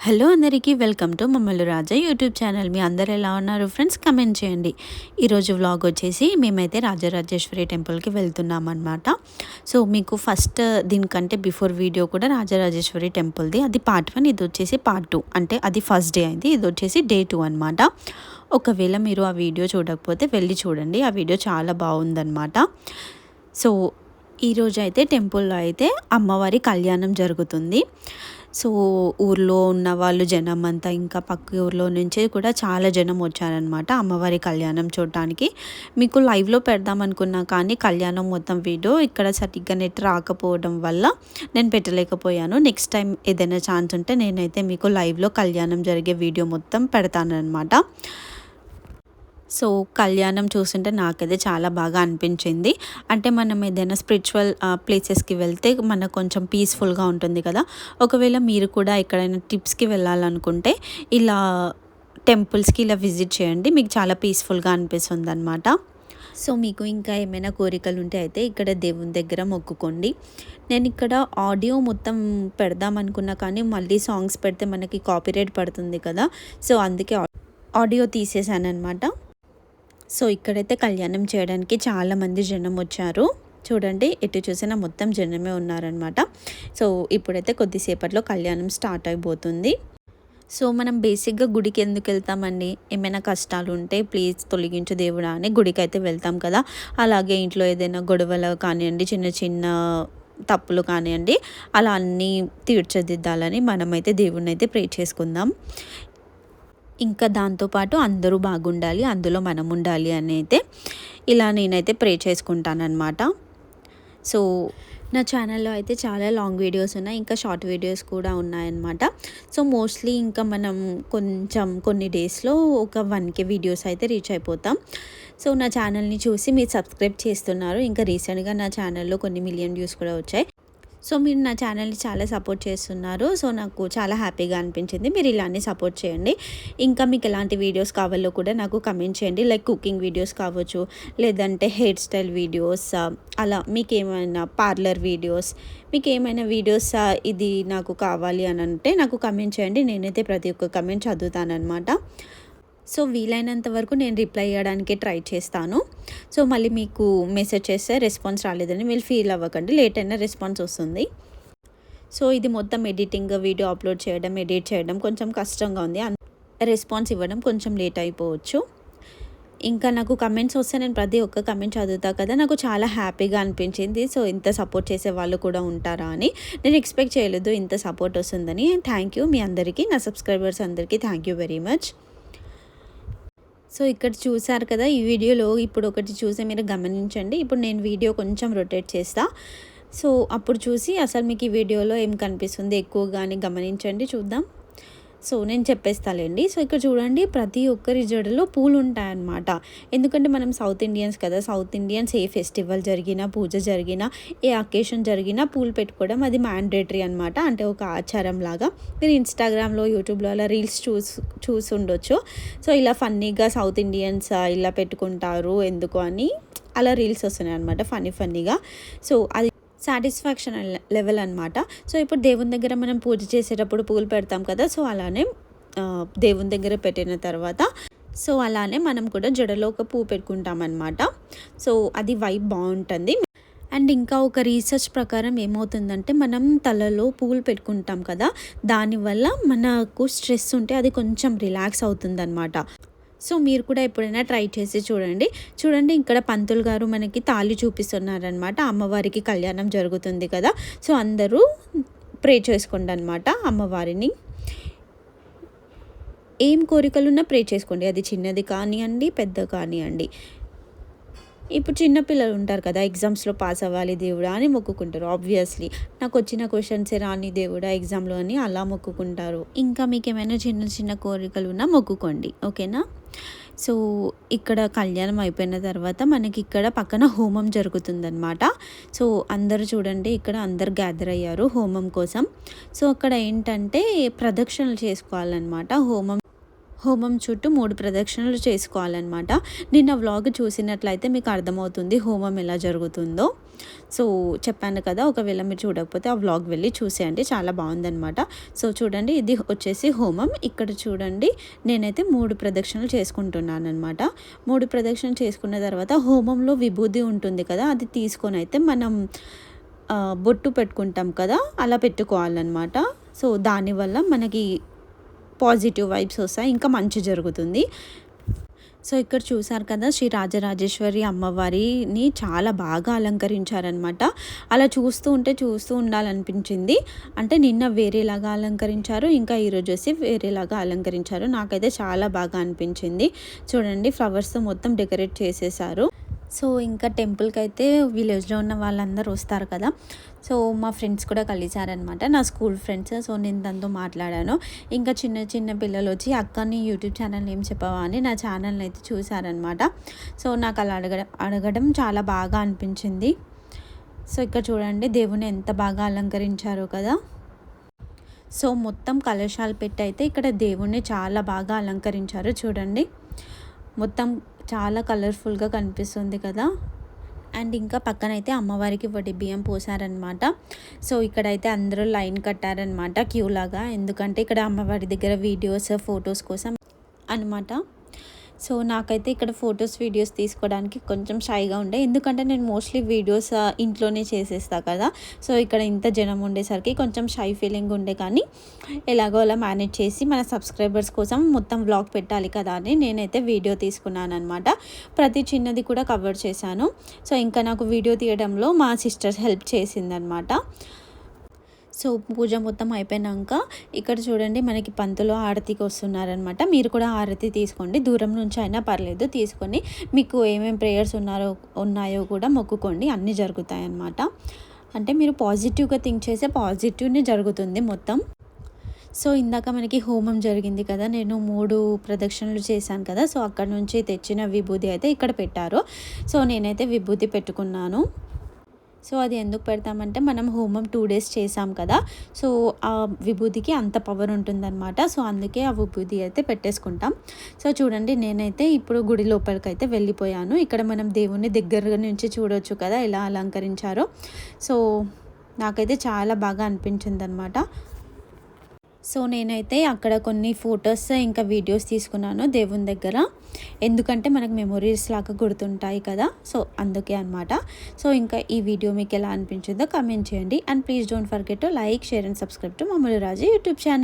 Hello అందరికీ welcome to మమ్మల్ని రాజా YouTube channel. మీ అందరు ఎలా ఉన్నారు ఫ్రెండ్స్? కమెంట్ చేయండి. ఈరోజు వ్లాగ్ వచ్చేసి మేమైతే రాజరాజేశ్వరి టెంపుల్కి వెళ్తున్నాం అనమాట. సో మీకు ఫస్ట్ దీనికంటే బిఫోర్ వీడియో కూడా రాజరాజేశ్వరి టెంపుల్ది, అది పార్ట్ 1, ఇది వచ్చేసి పార్ట్ 2. అంటే అది ఫస్ట్ డే అయింది, ఇది వచ్చేసి డే 2 అనమాట. ఒకవేళ మీరు ఆ వీడియో చూడకపోతే వెళ్ళి చూడండి, ఆ వీడియో చాలా బాగుందన్నమాట. సో ఈరోజు అయితే టెంపుల్లో అయితే అమ్మవారి కళ్యాణం జరుగుతుంది. సో ఊర్లో ఉన్న వాళ్ళు జనం అంతా, ఇంకా పక్క ఊర్లో నుంచి కూడా చాలా జనం వచ్చారనమాట అమ్మవారి కళ్యాణం చూడటానికి. మీకు లైవ్లో పెడదాం అనుకున్నా కానీ కళ్యాణం మొత్తం వీడియో ఇక్కడ సరిగ్గా నెట్ రాకపోవడం వల్ల నేను పెట్టలేకపోయాను. నెక్స్ట్ టైం ఏదైనా ఛాన్స్ ఉంటే నేనైతే మీకు లైవ్లో కళ్యాణం జరిగే వీడియో మొత్తం పెడతానమాట. సో కళ్యాణం చూస్తుంటే నాకైతే చాలా బాగా అనిపించింది. అంటే మనం ఏదైనా స్పిరిచువల్ ప్లేసెస్కి వెళ్తే మనకు కొంచెం పీస్ఫుల్గా ఉంటుంది కదా. ఒకవేళ మీరు కూడా ఎక్కడైనా ట్రిప్స్కి వెళ్ళాలనుకుంటే ఇలా టెంపుల్స్కి ఇలా విజిట్ చేయండి, మీకు చాలా పీస్ఫుల్గా అనిపిస్తుంది అనమాట. సో మీకు ఇంకా ఏమైనా కోరికలు ఉంటే అయితే ఇక్కడ దేవుని దగ్గర మొక్కుకోండి. నేను ఇక్కడ ఆడియో మొత్తం పెడదాం అనుకున్నా కానీ మళ్ళీ సాంగ్స్ పెడితే మనకి కాపీరైట్ పడుతుంది కదా. సో అందుకే ఆడియో తీసేసాను అనమాట. సో ఇక్కడైతే కళ్యాణం చేయడానికి చాలామంది జనం వచ్చారు. చూడండి, ఎటు చూసినా మొత్తం జనమే ఉన్నారనమాట. సో ఇప్పుడైతే కొద్దిసేపట్లో కళ్యాణం స్టార్ట్ అయిపోతుంది. సో మనం బేసిక్గా గుడికి ఎందుకు వెళ్తామండి? ఏమైనా కష్టాలు ఉంటే ప్లీజ్ తొలగించు దేవుడా అని గుడికి అయితే వెళ్తాం కదా. అలాగే ఇంట్లో ఏదైనా గొడవలు కానివ్వండి, చిన్న చిన్న తప్పులు కానివ్వండి, అలా అన్నీ తీర్చిదిద్దాలని మనమైతే దేవుణ్ణి అయితే ప్రే చేసుకుందాం. ఇంకా దాంతోపాటు అందరూ బాగుండాలి, అందులో మనం ఉండాలి అని అయితే ఇలా నేనైతే ప్రే చేసుకుంటానన్నమాట. సో నా ఛానల్లో అయితే చాలా లాంగ్ వీడియోస్ ఉన్నాయి, ఇంకా షార్ట్ వీడియోస్ కూడా ఉన్నాయన్నమాట. సో మోస్ట్లీ ఇంకా మనం కొన్ని డేస్లో ఒక 1K వీడియోస్ అయితే రీచ్ అయిపోతాం. సో నా ఛానల్ని చూసి మీరు సబ్స్క్రైబ్ చేస్తున్నారు. ఇంకా రీసెంట్గా నా ఛానల్లో కొన్ని మిలియన్ వ్యూస్ కూడా వచ్చాయి. సో మీరు నా ఛానల్ని చాలా సపోర్ట్ చేస్తున్నారు. సో నాకు చాలా హ్యాపీగా అనిపించింది. మీరు ఇలానే సపోర్ట్ చేయండి. ఇంకా మీకు ఎలాంటి వీడియోస్ కావాలో కూడా నాకు కమెంట్ చేయండి. లైక్ కుకింగ్ వీడియోస్ కావచ్చు, లేదంటే హెయిర్ స్టైల్ వీడియోస్, అలా మీకు ఏమైనా పార్లర్ వీడియోస్, మీకు ఏమైనా వీడియోస్ ఇది నాకు కావాలి అని అంటే నాకు కమెంట్ చేయండి. నేనైతే ప్రతి ఒక్క కమెంట్ చదువుతానమాట. సో వీలైనంత వరకు నేను రిప్లై ఇవ్వడానికి ట్రై చేస్తాను. సో మళ్ళీ మీకు మెసేజ్ చేస్తే రెస్పాన్స్ రాలేదని మీరు ఫీల్ అవ్వకండి, లేట్ అయినా రెస్పాన్స్ వస్తుంది. సో ఇది మొత్తం ఎడిటింగ్, వీడియో అప్లోడ్ చేయడం, ఎడిట్ చేయడం కొంచెం కష్టంగా ఉంది. రెస్పాన్స్ ఇవ్వడం కొంచెం లేట్ అయిపోవచ్చు. ఇంకా నాకు కమెంట్స్ వస్తే నేను ప్రతి ఒక్క కమెంట్ చదువుతా కదా, నాకు చాలా హ్యాపీగా అనిపించింది. సో ఇంత సపోర్ట్ చేసే వాళ్ళు కూడా ఉంటారా అని నేను ఎక్స్పెక్ట్ చేయలేదు, ఇంత సపోర్ట్ వస్తుందని. థ్యాంక్ యూ మీ అందరికీ, నా సబ్స్క్రైబర్స్ అందరికీ thank you very much. So ఇక్కడ చూసారు కదా, ఈ వీడియోలో ఇప్పుడు ఒకటి చూసి మీరు గమనించండి. ఇప్పుడు నేను వీడియో కొంచెం రొటేట్ చేస్తా. సో అప్పుడు చూసి అసలు మీకు ఈ వీడియోలో ఏం కనిపిస్తుంది ఎక్కువగానే గమనించండి, చూద్దాం. సో నేను చెప్పేస్తాలేండి. సో ఇక్కడ చూడండి, ప్రతి ఒక్కరి జడలో పూలు ఉంటాయన్నమాట. ఎందుకంటే మనం సౌత్ ఇండియన్స్ కదా, సౌత్ ఇండియన్స్ ఏ ఫెస్టివల్ జరిగినా, పూజ జరిగినా, ఏ అకేషన్ జరిగినా పూలు పెట్టుకోవడం అది మ్యాండేటరీ అనమాట. అంటే ఒక ఆచారం లాగా. మీరు ఇన్స్టాగ్రామ్లో, యూట్యూబ్లో అలా రీల్స్ చూసి ఉండొచ్చు. సో ఇలా ఫన్నీగా సౌత్ ఇండియన్స్ ఇలా పెట్టుకుంటారు ఎందుకు అని అలా రీల్స్ వస్తున్నాయి అనమాట, ఫన్నీగా. సో అది సాటిస్ఫాక్షన్ లెవెల్ అనమాట. సో ఇప్పుడు దేవుని దగ్గర మనం పూజ చేసేటప్పుడు పూలు పెడతాం కదా. సో అలానే దేవుని దగ్గర పెట్టిన తర్వాత సో అలానే మనం కూడా జడలో ఒక పువ్వు పెట్టుకుంటాం అనమాట. సో అది వైబ్ బాగుంటుంది. అండ్ ఇంకా ఒక రీసెర్చ్ ప్రకారం ఏమవుతుందంటే, మనం తలలో పువ్వులు పెట్టుకుంటాం కదా, దానివల్ల మనకు స్ట్రెస్ ఉంటే అది కొంచెం రిలాక్స్ అవుతుందన్నమాట. సో మీరు కూడా ఎప్పుడైనా ట్రై చేసి చూడండి. ఇక్కడ పంతులు గారు మనకి తాళి చూపిస్తున్నారనమాట. అమ్మవారికి కళ్యాణం జరుగుతుంది కదా. సో అందరూ ప్రే చేసుకోండి అనమాట అమ్మవారిని. ఏం కోరికలున్నా ప్రే చేసుకోండి, అది చిన్నది కానివ్వండి, పెద్ద కానివ్వండి. ఇప్పుడు చిన్నపిల్లలు ఉంటారు కదా, ఎగ్జామ్స్లో పాస్ అవ్వాలి దేవుడా అని మొక్కుకుంటారు. ఆబ్వియస్లీ నాకు వచ్చిన క్వశ్చన్సే రాని దేవుడా ఎగ్జామ్లో అని అలా మొక్కుకుంటారు. ఇంకా మీకు ఏమైనా చిన్న చిన్న కోరికలు ఉన్నా మొక్కుకోండి, ఓకేనా. సో ఇక్కడ కళ్యాణం అయిపోయిన తర్వాత మనకి ఇక్కడ పక్కన హోమం జరుగుతుందన్నమాట. సో అందరూ చూడండి, ఇక్కడ అందరు గ్యాదర్ అయ్యారు హోమం కోసం. సో అక్కడ ఏంటంటే ప్రదక్షిణలు చేసుకోవాలన్నమాట. హోమం చుట్టూ 3 ప్రదక్షిణలు చేసుకోవాలన్నమాట. నిన్న వ్లాగ్ చూసినట్లయితే మీకు అర్థమవుతుంది హోమం ఎలా జరుగుతుందో. సో చెప్పాను కదా, ఒకవేళ మీరు చూడకపోతే ఆ వ్లాగ్ వెళ్ళి చూసేయండి, చాలా బాగుందనమాట. సో చూడండి, ఇది వచ్చేసి హోమం. ఇక్కడ చూడండి, నేనైతే 3 ప్రదక్షిణలు చేసుకుంటున్నాను అనమాట. 3 ప్రదక్షిణలు చేసుకున్న తర్వాత హోమంలో విభూది ఉంటుంది కదా, అది తీసుకొని అయితే మనం బొట్టు పెట్టుకుంటాం కదా, అలా పెట్టుకోవాలన్నమాట. సో దానివల్ల మనకి పాజిటివ్ వైబ్స్ వస్తాయి, ఇంకా మంచి జరుగుతుంది. సో ఇక్కడ చూసారు కదా, శ్రీ రాజరాజేశ్వరి అమ్మవారిని చాలా బాగా అలంకరించారనమాట. అలా చూస్తూ ఉండాలనిపించింది. అంటే నిన్న వేరేలాగా అలంకరించారు, ఇంకా ఈరోజు వచ్చి వేరేలాగా అలంకరించారు. నాకైతే చాలా బాగా అనిపించింది. చూడండి, ఫ్లవర్స్తో మొత్తం డెకరేట్ చేసేసారు. సో ఇంకా టెంపుల్కి అయితే విలేజ్లో ఉన్న వాళ్ళందరూ వస్తారు కదా, సో మా ఫ్రెండ్స్ కూడా కలిసారనమాట, నా స్కూల్ ఫ్రెండ్స్. సో నేను తనతో మాట్లాడాను. ఇంకా చిన్న పిల్లలు వచ్చి అక్క నీ యూట్యూబ్ ఛానల్ ఏం చెప్పవా అని నా ఛానల్ని అయితే చూసారనమాట. సో నాకు అలా అడగడం చాలా బాగా అనిపించింది. సో ఇక్కడ చూడండి, దేవుని ఎంత బాగా అలంకరించారో కదా. సో మొత్తం కలశాలు పెట్టి అయితే ఇక్కడ దేవుణ్ణి చాలా బాగా అలంకరించారు. చూడండి, మొత్తం చాలా కలర్ఫుల్గా కనిపిస్తుంది కదా. అండ్ ఇంకా పక్కనైతే అమ్మవారికి వడి బియ్యం పోసారనమాట. సో ఇక్కడైతే అందరూ లైన్ కట్టారనమాట, క్యూ లాగా. ఎందుకంటే ఇక్కడ అమ్మవారి దగ్గర వీడియోస్ ఫొటోస్ కోసం అనమాట. సో నాకైతే ఇక్కడ ఫొటోస్ వీడియోస్ తీసుకోవడానికి కొంచెం షైగా ఉండే, ఎందుకంటే నేను మోస్ట్లీ వీడియోస్ ఇంట్లోనే చేసేస్తా కదా. సో ఇక్కడ ఇంత జనం ఉండేసరికి కొంచెం షై ఫీలింగ్ ఉండే, కానీ ఎలాగో అలా మేనేజ్ చేసి మన సబ్స్క్రైబర్స్ కోసం మొత్తం వ్లాగ్ పెట్టాలి కదా అని నేనైతే వీడియో తీసుకున్నాను అనమాట. ప్రతి చిన్నది కూడా కవర్ చేశాను. సో ఇంకా నాకు వీడియో తీయడంలో మా సిస్టర్ హెల్ప్ చేసిందనమాట. సో పూజ మొత్తం అయిపోయినాక ఇక్కడ చూడండి, మనకి పంతులు ఆరతికి వస్తున్నారనమాట. మీరు కూడా ఆరతి తీసుకోండి, దూరం నుంచి అయినా పర్లేదు తీసుకొని, మీకు ఏమేమి ప్రేయర్స్ ఉన్నాయో కూడా మొక్కుకోండి, అన్నీ జరుగుతాయి అన్నమాట. అంటే మీరు పాజిటివ్గా థింక్ చేసే పాజిటివ్నే జరుగుతుంది మొత్తం. సో ఇందాక మనకి హోమం జరిగింది కదా, నేను 3 ప్రదక్షిణలు చేశాను కదా. సో అక్కడ నుంచి తెచ్చిన విభూది అయితే ఇక్కడ పెట్టారు. సో నేనైతే విభూది పెట్టుకున్నాను. సో అది ఎందుకు పెడతామంటే, మనం హోమం 2 days చేసాం కదా, సో ఆ విభూతికి అంత పవర్ ఉంటుందన్నమాట. సో అందుకే ఆ విభూతి అయితే పెట్టేసుకుంటాం. సో చూడండి, నేనైతే ఇప్పుడు గుడి లోపలికి అయితే వెళ్ళిపోయాను. ఇక్కడ మనం దేవుణ్ణి దగ్గర నుంచి చూడవచ్చు కదా ఎలా అలంకరించారో. సో నాకైతే చాలా బాగా అనిపించింది అనమాట. సో నేనైతే అక్కడ కొన్ని ఫొటోస్ ఇంకా వీడియోస్ తీసుకున్నాను దేవుని దగ్గర, ఎందుకంటే మనకు మెమొరీస్ లాగా గుర్తుంటాయి కదా. సో అందుకే అనమాట. సో ఇంకా ఈ వీడియో మీకు ఎలా అనిపించిందో కామెంట్ చేయండి. And please don't forget to like, share and subscribe to మమ్మల్ని రాజు యూట్యూబ్ ఛానల్.